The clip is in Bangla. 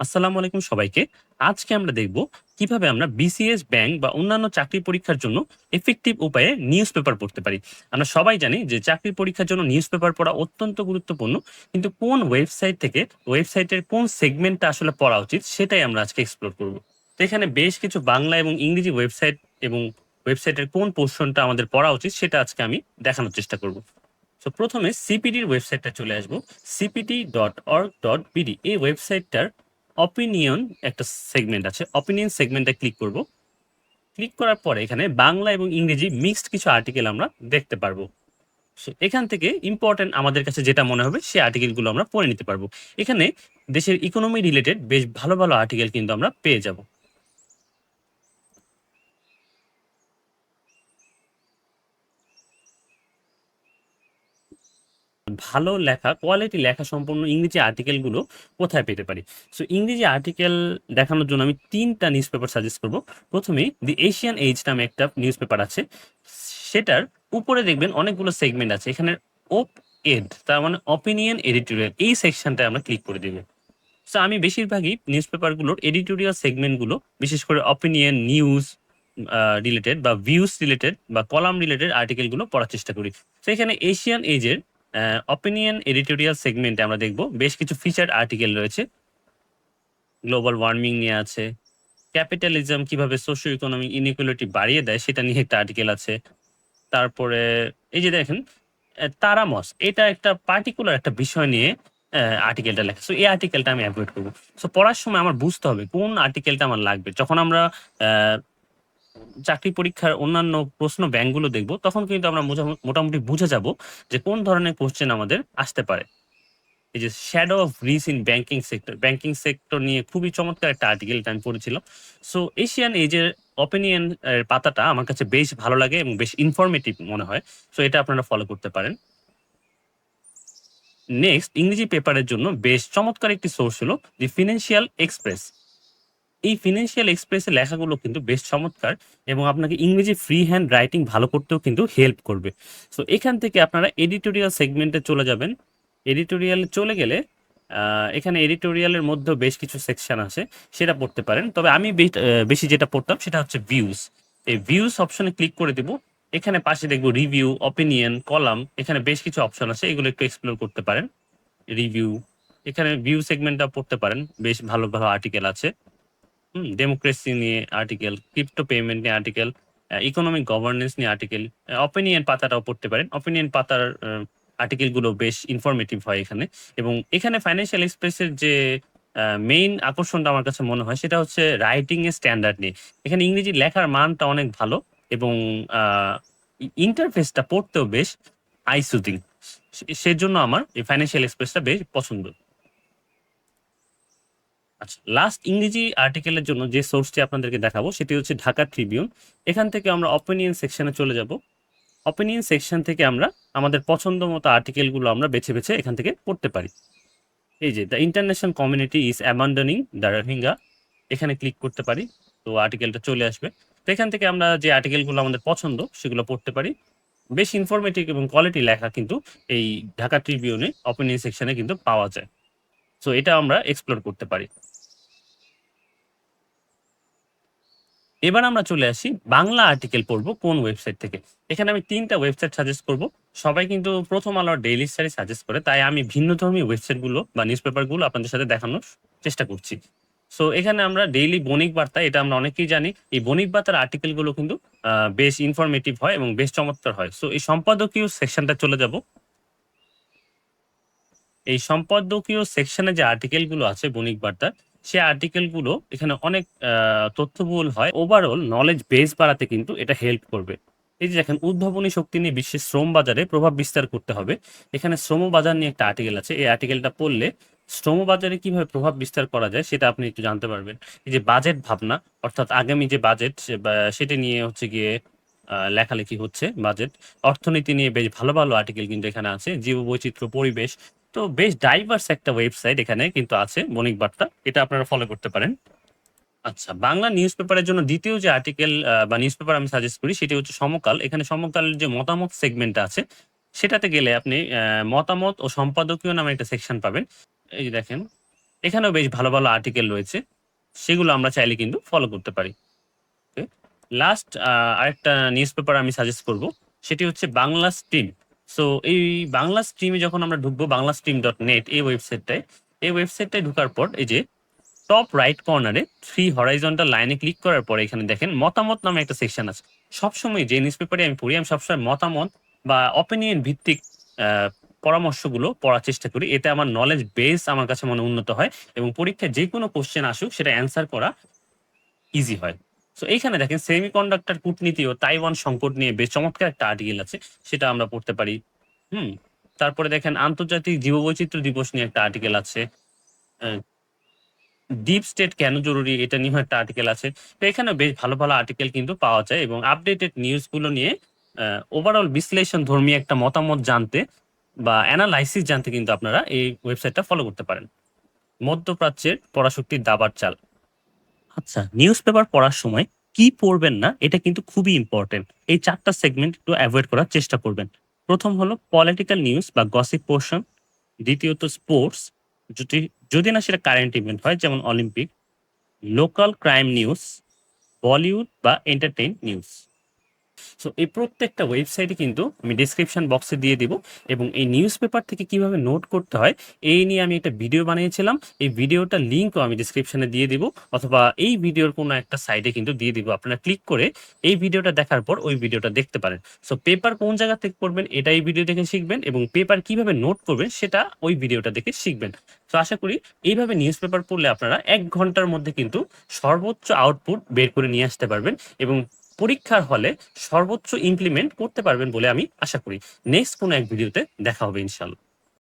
আসসালামু আলাইকুম সবাইকে। আজকে আমরা দেখব কিভাবে আমরা বিসিএস, ব্যাংক বা অন্যান্য চাকরি পরীক্ষার জন্য ইফেক্টিভ উপায়ে নিউজ পেপার পড়তে পারি। আমরা সবাই জানি যে চাকরির পরীক্ষার জন্য নিউজ পেপার পড়া অত্যন্ত গুরুত্বপূর্ণ। কিন্তু কোন ওয়েবসাইট থেকে ওয়েবসাইটের কোন সেগমেন্টটা আসলে পড়া উচিত সেটাই আমরা আজকে এক্সপ্লোর করব। তো এখানে বেশ কিছু বাংলা এবং ইংরেজি ওয়েবসাইট এবং ওয়েবসাইটের কোন পোরশনটা আমাদের পড়া উচিত সেটা আজকে আমি দেখানোর চেষ্টা করব। সো প্রথমে সিপিডির ওয়েবসাইটটা চলে আসবো। cpt.org.bd এই ওয়েবসাইটটার অপিনিয়ন একটা সেগমেন্ট আছে। অপিনিয়ন সেগমেন্টে ক্লিক করব। ক্লিক করার পরে এখানে বাংলা এবং ইংরেজি মিক্সড কিছু আর্টিকেল আমরা দেখতে পারবো। সো এখান থেকে ইম্পর্টেন্ট আমাদের কাছে যেটা মনে হবে সেই আর্টিকেলগুলো আমরা পড়ে নিতে পারবো। এখানে দেশের ইকোনমি রিলেটেড বেশ ভালো, ভালো আর্টিকেল কিন্তু আমরা পেয়ে যাব। ভালো লেখা, কোয়ালিটি লেখা সম্পন্ন ইংরেজি আর্টিকেলগুলো কোথায় পেতে পারি? সো ইংরেজি আর্টিকেল দেখানোর জন্য আমি ৩ টা নিউজ পেপার সাজেস্ট করব। প্রথমেই 'দি এশিয়ান এজ' নামে একটা নিউজ পেপার আছে। সেটার উপরে দেখবেন অনেকগুলো সেগমেন্ট আছে। এখানে op-ed তার মানে অপিনিয়ন এডিটোরিয়াল এই সেকশনটায় আমরা ক্লিক করে দিব। সো আমি বেশিরভাগই নিউজ পেপারগুলোর এডিটোরিয়াল সেগমেন্টগুলো বিশেষ করে অপিনিয়ন, নিউজ রিলেটেড বা ভিউজ রিলেটেড বা কলাম রিলেটেড আর্টিকেলগুলো পড়ার চেষ্টা করি। তো এখানে এশিয়ান এজের অপিনিয়ন এডিটোরিয়াল সেগমেন্টে আমরা দেখব বেশ কিছু ফিচার্ড আর্টিকেল রয়েছে। গ্লোবাল ওয়ার্মিং নিয়ে আছে, ক্যাপিটালিজম কিভাবে সোশিও ইকোনমিক ইনইকুয়ালিটি বাড়িয়ে দেয় সেটা নিয়ে একটা আর্টিকেল আছে। তারপরে এই যে দেখেন তারামস এটা একটা পার্টিকুলার একটা বিষয় নিয়ে আর্টিকেলটা লেখা। সো এই আর্টিকেলটা আমি এভয়েড করব। সো পড়ার সময় আমার বুঝতে হবে কোন আর্টিকেলটা আমার লাগবে। যখন আমরা আ চাকরি পরীক্ষার অন্যান্য প্রশ্ন ব্যাংকগুলো দেখব, তখন কিন্তু আমরা মোটামুটি বুঝে যাব যে কোন ধরনের কোয়েশ্চেন আমাদের আসতে পারে। এই যে shadow of risk in banking sector, banking sector নিয়ে খুবই চমৎকার একটা আর্টিকেল এটা আমি পড়েছিলাম। সো এশিয়ান এজের অপিনিয়ন এর পাতাটা আমার কাছে বেশ ভালো লাগে এবং বেশ ইনফরমেটিভ মনে হয়। সো এটা আপনারা ফলো করতে পারেন। নেক্সট ইংরেজি পেপারের জন্য বেশ চমৎকার একটি সোর্স হলো দি ফিন্যান্সিয়াল এক্সপ্রেস। এই ফিন্যান্সিয়াল এক্সপ্রেসের লেখাগুলো কিন্তু বেশ চমৎকার এবং আপনাকে ইংরেজি ফ্রি হ্যান্ড রাইটিং ভালো করতেও কিন্তু হেল্প করবে। সো এখান থেকে আপনারা এডিটোরিয়াল সেগমেন্টে চলে যাবেন। এডিটোরিয়ালে চলে গেলে এখানে এডিটোরিয়ালের মধ্যেও বেশ কিছু সেকশন আছে, সেটা পড়তে পারেন। তবে আমি বেশি যেটা পড়তাম সেটা হচ্ছে ভিউজ। এই ভিউজ অপশনে ক্লিক করে দিব। এখানে পাশে দেখব রিভিউ, অপিনিয়ন, কলাম এখানে বেশ কিছু অপশন আছে। এগুলো একটু এক্সপ্লোর করতে পারেন। রিভিউ, এখানে ভিউ সেগমেন্টটা পড়তে পারেন। বেশ ভালো, ভালো আর্টিকেল আছে। ডেমোক্রেসি নিয়ে আর্টিকেল, ক্রিপ্টো পেমেন্ট নিয়ে আর্টিকেল, ইকোনমিক গভর্নেন্স নিয়ে আর্টিকেল, অপিনিয়ন পাতাটাও পড়তে পারেন। অপিনিয়ন পাতার আর্টিকেল গুলো বেশ ইনফরমেটিভ হয় এখানে। এবং এখানে ফাইন্যান্সিয়াল এক্সপ্রেসের যে মেইন আকর্ষণটা আমার কাছে মনে হয় সেটা হচ্ছে রাইটিং এর স্ট্যান্ডার্ড নিয়ে। এখানে ইংরেজি লেখার মানটা অনেক ভালো এবং ইন্টারফেসটা পড়তেও বেশ আই সুদিং। সেজন্য আমার এই ফাইন্যান্সিয়াল এক্সপ্রেসটা বেশ পছন্দ। আচ্ছা, লাস্ট ইংরেজি আর্টিকেলের জন্য যে সোর্সটি আপনাদেরকে দেখাবো সেটি হচ্ছে ঢাকা ট্রিবিউন। এখান থেকে আমরা অপিনিয়ন সেকশনে চলে যাব। অপিনিয়ন সেকশন থেকে আমরা আমাদের পছন্দ মতো আর্টিকেলগুলো আমরা বেছে, বেছে এখান থেকে পড়তে পারি। এই যে the international community is abandoning the Rohingya, এখানে ক্লিক করতে পারি। তো আর্টিকেলটা চলে আসবে। তো এখান থেকে আমরা যে আর্টিকেলগুলো আমাদের পছন্দ সেগুলো পড়তে পারি। বেশ ইনফরমেটিভ এবং কোয়ালিটি লেখা কিন্তু এই ঢাকা ট্রিবিউনে অপিনিয়ন সেকশনে কিন্তু পাওয়া যায়। সো এটা আমরা এক্সপ্লোর করতে পারি। এবার আমরা চলে আসি বাংলা আর্টিকেল পড়বো কোন ওয়েবসাইট থেকে। এখানে আমি ৩ টা ওয়েবসাইট সাজেস্ট করব। সবাই কিন্তু ১ম আলো আর ডেইলি স্টারই সাজেস্ট করে। তাই আমি ভিন্নধর্মী ওয়েবসাইটগুলো বা নিউজ পেপারগুলো আপনাদের সাথে দেখানোর চেষ্টা করছি। সো এখানে আমরা ডেইলি বণিক বার্তা, এটা আমরা অনেকেই জানি। এই বণিক বার্তার আর্টিকেলগুলো কিন্তু বেশ ইনফরমেটিভ হয় এবং বেশ চমৎকার হয়। সো এই সম্পাদকীয় সেকশনটা চলে যাব। এই সম্পাদকীয় সেকশনে যে আর্টিকেলগুলো আছে বণিক বার্তার, সে আর্টিকেলগুলো এখানে অনেক তথ্যবহুল হয়। ওভারঅল নলেজ বেস বাড়াতে কিন্তু এটা হেল্প করবে। এই যে দেখেন উদ্ভাবনী শক্তি নিয়ে বিশ্বের শ্রম বাজারে প্রভাব বিস্তার করতে হবে। এখানে শ্রম বাজার নিয়ে একটা আর্টিকেল আছে। এই আর্টিকেলটা পড়লে শ্রম বাজারে কিভাবে প্রভাব বিস্তার করা যায় সেটা আপনি একটু জানতে পারবেন। এই যে বাজেট ভাবনা অর্থাৎ আগামী যে বাজেট সেটা নিয়ে হচ্ছে গিয়ে লেখালেখি হচ্ছে বাজেট। অর্থনীতি নিয়ে বেশ ভালো, ভালো আর্টিকেল কিন্তু এখানে আছে। জীববৈচিত্র্য, পরিবেশ। তো বেশ ডাইভার্স একটা ওয়েবসাইট এখানে কিন্তু আছে বণিক বার্তা। এটা আপনারা ফলো করতে পারেন। আচ্ছা, বাংলা নিউজ পেপারের জন্য ২য় যে আর্টিকেল বা নিউজ পেপার আমি সাজেস্ট করি সেটি হচ্ছে সমকাল। এখানে সমকালের যে মতামত সেগমেন্টটা আছে সেটাতে গেলে আপনি মতামত ও সম্পাদকীয় নামে একটা সেকশন পাবেন। এই যে দেখেন এখানেও বেশ ভালো ভালো আর্টিকেল রয়েছে, সেগুলো আমরা চাইলে কিন্তু ফলো করতে পারি। ওকে, লাস্ট আরেকটা নিউজ পেপার আমি সাজেস্ট করব, সেটি হচ্ছে বাংলা স্ট্রিম। সো এই বাংলা স্ট্রিমে যখন আমরা ঢুকবো, বাংলা স্ট্রিম ডট নেট এই ওয়েবসাইটটায় ঢুকার পর এই যে টপ রাইট কর্নারে 3 হরাইজন্টাল লাইনে ক্লিক করার পরে এখানে দেখেন মতামত নামে একটা সেকশন আছে। সবসময় যে নিউজ পেপারে আমি পড়ি, আমি সবসময় মতামত বা অপিনিয়ন ভিত্তিক আহ, পরামর্শগুলো পড়ার চেষ্টা করি। এতে আমার নলেজ বেস আমার কাছে মনে উন্নত হয় এবং পরীক্ষায় যে কোনো কোশ্চেন আসুক সেটা অ্যান্সার করা ইজি হয়। সো এইখানে দেখেন সেমিকন্ডাক্টর কূটনীতি ও তাইওয়ান সংকট নিয়ে বেশ চমৎকার একটা আর্টিকেল আছে, সেটা আমরা পড়তে পারি। হুম, তারপরে দেখেন আন্তর্জাতিক জীববৈচিত্র্য দিবস নিয়ে একটা আর্টিকেল আছে। ডিপ স্টেট কেন জরুরি এটা নিয়েও একটা আর্টিকেল আছে। তো এখানেও বেশ ভালো ভালো আর্টিকেল কিন্তু পাওয়া যায় এবং আপডেটেড নিউজগুলো নিয়ে ওভারঅল বিশ্লেষণ ধর্মী একটা মতামত জানতে বা অ্যানালাইসিস জানতে কিন্তু আপনারা এই ওয়েবসাইটটা ফলো করতে পারেন। মধ্যপ্রাচ্যের পরাশক্তির দাবার চাল। আচ্ছা, নিউজ পেপার পড়ার সময় কি পড়বেন না এটা কিন্তু খুবই ইম্পর্টেন্ট। এই ৪ টা সেগমেন্ট একটু এভয়েড করার চেষ্টা করবেন। প্রথম হলো পলিটিক্যাল নিউজ বা গসিপ পোরশন, দ্বিতীয়ত স্পোর্টস, যদি যদি না সেটা কারেন্ট ইভেন্ট হয় যেমন Olympic, local crime news, Bollywood বা এন্টারটেইন নিউজ। সো এই প্রত্যেকটা ওয়েবসাইটে কিন্তু আমি ডেসক্রিপশন বক্সে দিয়ে দিব এবং এই নিউজ পেপার থেকে কিভাবে নোট করতে হয় এই নিয়ে আমি একটা ভিডিও বানিয়েছিলাম। এই ভিডিওটার লিঙ্কও আমি ডেসক্রিপশনে দিয়ে দিব, অথবা এই ভিডিওর কোনো একটা সাইডে কিন্তু দিয়ে দিব। আপনারা ক্লিক করে এই ভিডিওটা দেখার পর ওই ভিডিওটা দেখতে পারেন। সো পেপার কোন জায়গা থেকে পড়বেন এটা এই ভিডিও দেখে শিখবেন এবং পেপার কিভাবে নোট করবেন সেটা ওই ভিডিওটা দেখে শিখবেন। তো আশা করি এইভাবে নিউজ পেপার পড়লে আপনারা ১ ঘন্টার মধ্যে কিন্তু সর্বোচ্চ আউটপুট বের করে নিয়ে আসতে পারবেন এবং পরীক্ষার হলে সর্বোচ্চ ইমপ্লিমেন্ট করতে পারবেন বলে আমি আশা করি। নেক্সট কোনো এক ভিডিওতে দেখা হবে ইনশাল্লাহ।